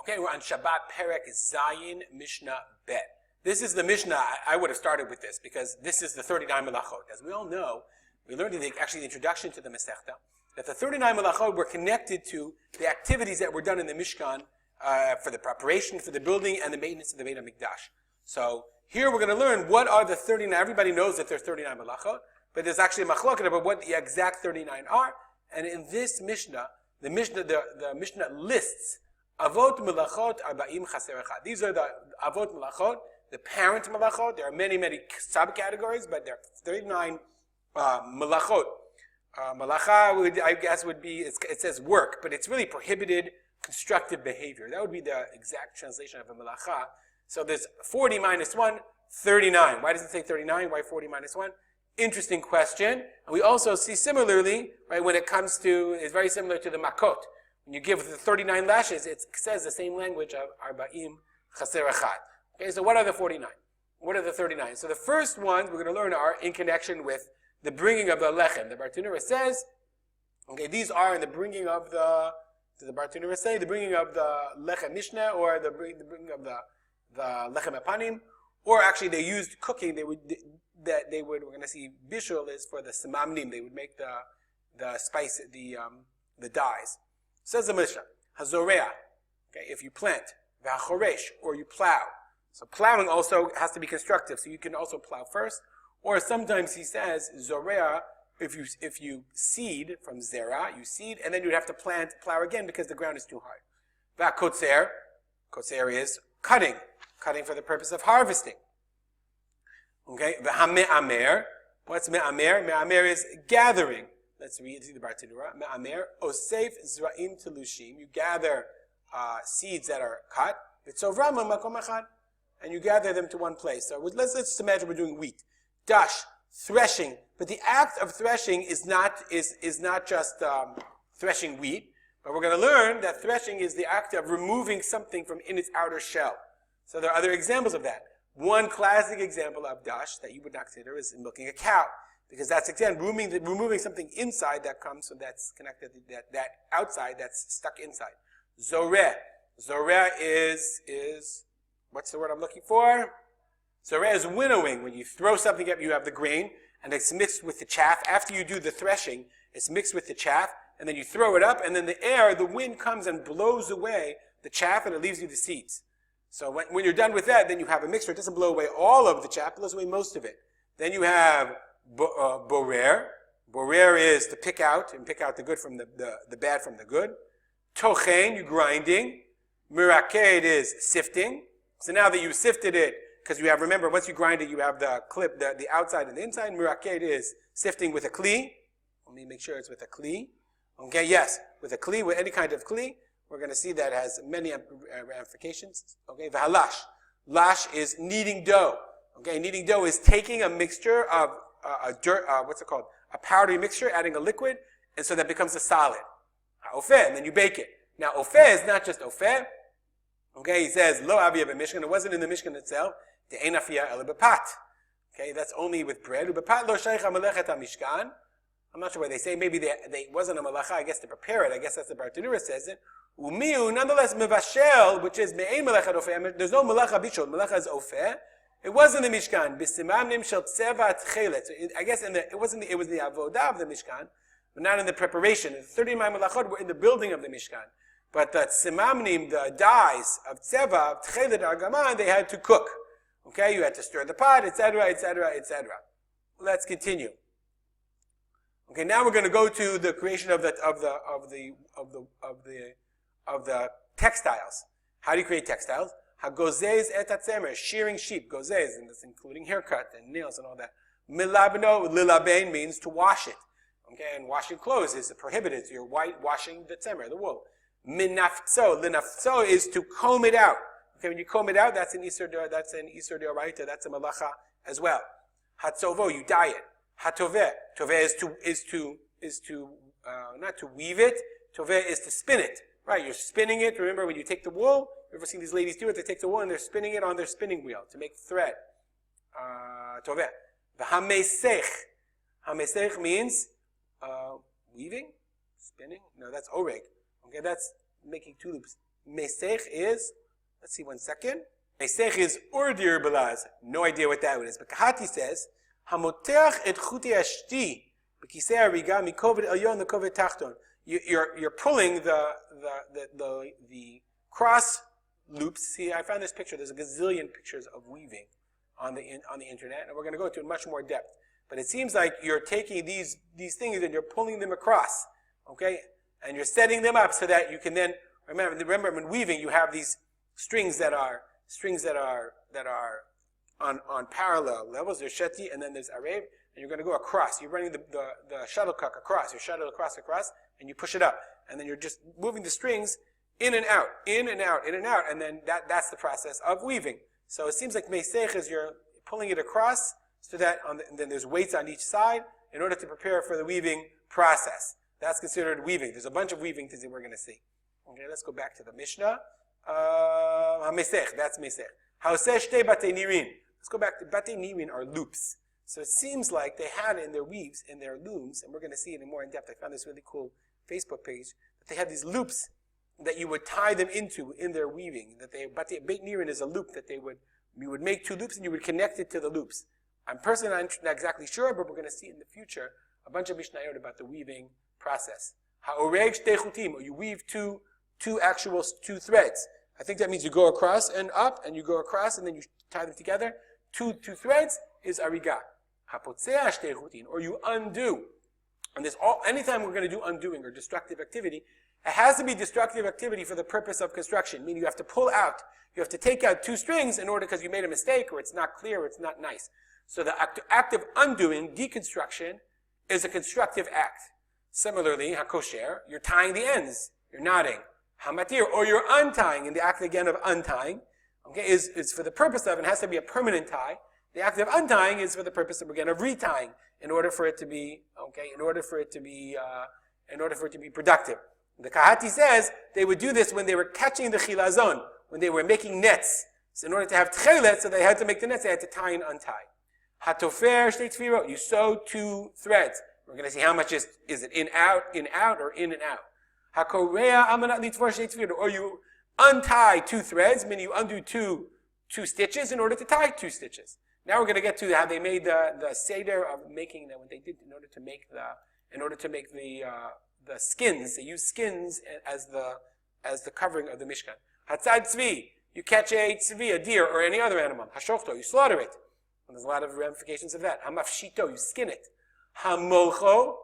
Okay, we're on Shabbat, Perek Zayin, Mishnah Bet. This is the Mishnah. I would have started with this because this is the 39 Melachot. As we all know, we learned in the introduction to the Masechta that the 39 Melachot were connected to the activities that were done in the Mishkan for the preparation for the building and the maintenance of the Beit HaMikdash. So here we're going to learn what are the 39. Everybody knows that there's 39 Melachot, but there's actually a machloket about what the exact 39 are. And in this Mishnah, the Mishnah lists Avot Melachot Arba'im Chaser Echad. These are the Avot Melachot, the parent Melachot. There are many subcategories, but there are 39 Melachot. Malacha, I guess, would be, it says work, but it's really prohibited constructive behavior. That would be the exact translation of a Malacha. So there's 40 minus 1, 39. Why does it say 39? Why 40 minus 1? Interesting question. And we also see similarly, right, when it comes to, it's very similar to the Makot. When you give the 39 lashes, it says the same language of Arba'im Chaser Echad. Okay, so what are the 49? What are the 39? So the first ones we're going to learn are in connection with the bringing of the lechem. The Bartenura says, okay, these are in the bringing of the Bartenura say, the bringing of the lechem Mishnah, or the bringing of the lechem Apanim, or actually they used cooking, we're going to see bishul is for the samamnim, they would make the spice, the dyes. Says the Mishnah, Hazorea, okay, if you plant, V'achoresh, or you plow. So plowing also has to be constructive, so you can also plow first. Or sometimes he says, Zorea, if you seed from Zera, you seed, and then you'd have to plow again because the ground is too hard. V'akotzer, kotzer is cutting for the purpose of harvesting. Okay, V'hame'amer, what's me'amer? Me'amer is gathering. Let's read the Bartenura. Me'amer, osef zra'im telushim. You gather seeds that are cut. V'tzovram makom echad. And you gather them to one place. So let's just imagine we're doing wheat. Dash, threshing. But the act of threshing is not just threshing wheat. But we're going to learn that threshing is the act of removing something from in its outer shell. So there are other examples of that. One classic example of dash that you would not consider is milking a cow. Because that's, again, removing something inside that comes, so that's connected to that outside that's stuck inside. Zoreh. Zoreh is, what's the word I'm looking for? Zoreh is winnowing. When you throw something up, you have the grain, and it's mixed with the chaff. After you do the threshing, it's mixed with the chaff, and then you throw it up, and then the wind comes and blows away the chaff, and it leaves you the seeds. So when you're done with that, then you have a mixture. It doesn't blow away all of the chaff, it blows away most of it. Then you have borer. Borer is to pick out the good from the bad from the good. Tochen, you grinding. Miraked is sifting. So now that you sifted it, because you have, remember, once you grind it, you have the clip, the outside and the inside. Miraked is sifting with a kli. Let me make sure it's with a kli. Okay, yes, with a kli, with any kind of kli. We're going to see that has many ramifications. Okay, v'halash. Lash is kneading dough. Okay, kneading dough is taking a mixture of a powdery mixture, adding a liquid, and so that becomes a solid. Ofeh, and then you bake it. Now, ofeh is not just ofeh. Okay, he says, lo aviyah b'mishkan. It wasn't in the Mishkan itself. De'ein afiyah el b'pat. Okay, that's only with bread. U'b'pat lo shaykh ha'melechet ha'mishkan. I'm not sure why they say. Maybe they wasn't a malacha, I guess, to prepare it. I guess that's the Bartenura says it. Umiu, nonetheless, mevashel, which is me'ein melechet ofeh. There's no malacha bishul. Malacha is ofeh. It was in the Mishkan. B'simamnim shel tzeva tchelet. So I guess it was the avodah of the Mishkan, but not in the preparation. The 39 melachot were in the building of the Mishkan. But the simamnim, the dyes of tzeva, of tchelet, argama, they had to cook. Okay, you had to stir the pot, etc., etc., etc. Let's continue. Okay, now we're going to go to the creation of the textiles. How do you create textiles? Hagozez et atzemer, shearing sheep, gozez, and that's including haircut and nails and all that. Milabno, lilabein means to wash it. Okay, and washing clothes is prohibited. So you're washing the tzemer, the wool. Minafzo, linafzo is to comb it out. Okay, when you comb it out, that's an isur d'oraita, that's a malacha as well. Hatzovo, you dye it. Hatoveh, toveh is to not to weave it. Toveh is to spin it. Right, you're spinning it. Remember when you take the wool, you've ever seen these ladies do it? They take the wool and they're spinning it on their spinning wheel to make thread. Toveh. V'hamesech. Hamesech means weaving, spinning. No, that's oreg. Okay, that's making tulips. Mesech is, let's see 1 second. Mesech is ordir belaz. No idea what that is. But Kahati says, Hamoteach et chuti ashti b'kisei hariga mikoved elyon lekoved tachton. You're pulling the cross loops. See, I found this picture. There's a gazillion pictures of weaving on the internet, and we're going to go into it in much more depth. But it seems like you're taking these things and you're pulling them across, okay? And you're setting them up so that you can then remember when weaving you have these strings that are on parallel levels. There's sheti and then there's arev, and you're going to go across. You're running the shuttlecock across. You shuttle across, and you push it up, and then you're just moving the strings in and out, in and out, in and out, and then that's the process of weaving. So it seems like meisech is you're pulling it across so that then there's weights on each side in order to prepare for the weaving process. That's considered weaving. There's a bunch of weaving things that we're going to see. Okay, let's go back to the Mishnah. Mesech, that's mesech. Haoseh shtei batei nirin. Let's go back to batei nirin are loops. So it seems like they had in their weaves, in their looms, and we're going to see it in more in depth. I found this really cool Facebook page that they had these loops that you would tie them into in their weaving. Beit nirin is a loop that you would make 2 loops and you would connect it to the loops. I'm personally not exactly sure, but we're going to see in the future a bunch of Mishnayot about the weaving process. Ha'oreg shtei chutim, or you weave two threads. I think that means you go across and up, and you go across, and then you tie them together. Two threads is ariga. Hapotzeah shtei chutim, or you undo. And anytime we're going to do undoing or destructive activity, it has to be destructive activity for the purpose of construction. Meaning you have to pull out, you have to take out 2 strings in order because you made a mistake, or it's not clear, or it's not nice. So the act of undoing, deconstruction, is a constructive act. Similarly, hakosher, you're tying the ends, you're knotting. Hamatir, or you're untying, and the act again of untying, okay, is for the purpose of, and has to be a permanent tie. The act of untying is for the purpose of, again, of retying, in order for it to be productive. The Kahati says they would do this when they were catching the chilazon, when they were making nets. So in order to have tchelet, so they had to make the nets, they had to tie and untie. Hatofer shtei tefirot, you sew 2 threads. We're going to see how much is it in out, or in and out. Hakorea amanat litfor shtei tefirot, or you untie 2 threads, meaning you undo two stitches in order to tie 2 stitches. Now we're going to get to how they made the seder of making that, what they did in order to make the skins. They used skins as the covering of the Mishkan. Hatzad tzvi, you catch a tzvi, a deer, or any other animal. Hashofto, you slaughter it. And there's a lot of ramifications of that. Hamafshito, you skin it. Hamolcho,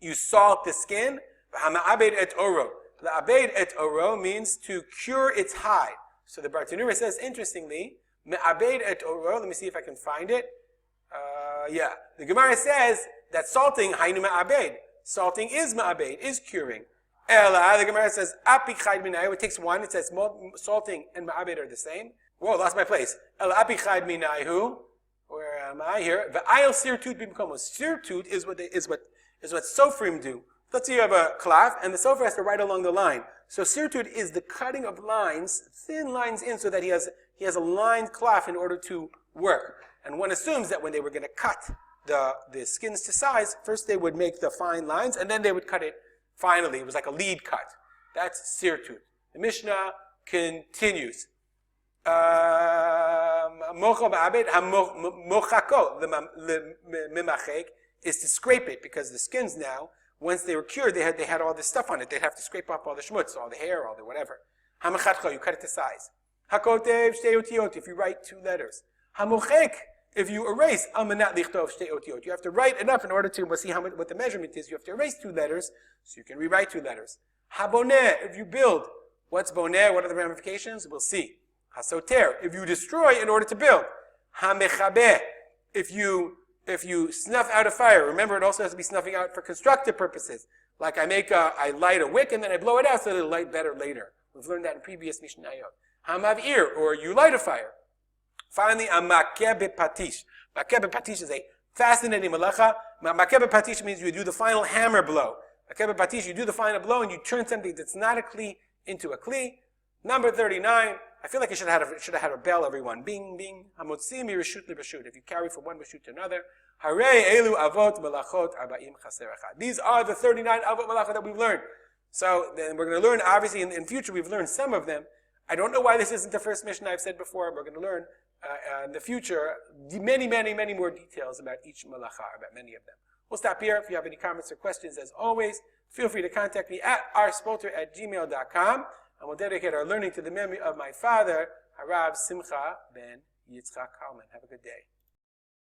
you salt the skin. Hama'abed et oro. La'abed et oro means to cure its hide. So the Bartanura says, interestingly, me'abed et oro, let me see if I can find it. The Gemara says that salting, hainu me'abed. Salting is ma'abed, is curing. Ela, the Gemara says, apik chayd minayu, it takes 1, it says salting and ma'abed are the same. Whoa, lost my place. Ela apik chayd minayu. Where am I here? V'ayil sirtut b'mkomos. Sirtut is what sofrim do. Let's say you have a cloth, and the sofer has to write along the line. So sirtut is the cutting of lines, thin lines in, so that he has a lined cloth in order to work. And one assumes that when they were going to cut the skins to size, first they would make the fine lines, and then they would cut it finally. It was like a lead cut. That's sirtut. The Mishnah continues. Is to scrape it, because the skins now, once they were cured, they had all this stuff on it. They'd have to scrape off all the shmutz, all the hair, all the whatever. You cut it to size. If you write 2 letters. If you erase, you have to write enough in order to, we'll see what the measurement is. You have to erase 2 letters, so you can rewrite 2 letters. If you build. What's boneh? What are the ramifications? We'll see. Hasoter, if you destroy in order to build. Hamechabeh, if you snuff out a fire. Remember, it also has to be snuffing out for constructive purposes. Like I light a wick and then I blow it out so that it'll light better later. We've learned that in previous Mishnayot. Hamavir, or you light a fire. Finally, a makeh bepatish. Makeh bepatish is a fascinating malacha. Makeh bepatish means you do the final hammer blow. Makeh bepatish, you do the final blow and you turn something that's not a kli into a kli. Number 39. I feel like it should have had a bell, everyone. Bing, bing. Hamotzi mi reshut li-reshut. If you carry from one reshut to another. Harei elu avot melachot arba'im chaser echad. These are the 39 avot melachot that we've learned. So then we're going to learn, obviously, in future, we've learned some of them. I don't know why this isn't the first Mishnah I've said before. We're going to learn in the future many, many, many more details about each malacha, about many of them. We'll stop here. If you have any comments or questions, as always, feel free to contact me at rspolter@gmail.com, and we'll dedicate our learning to the memory of my father, Harav Simcha ben Yitzchak Kalman. Have a good day.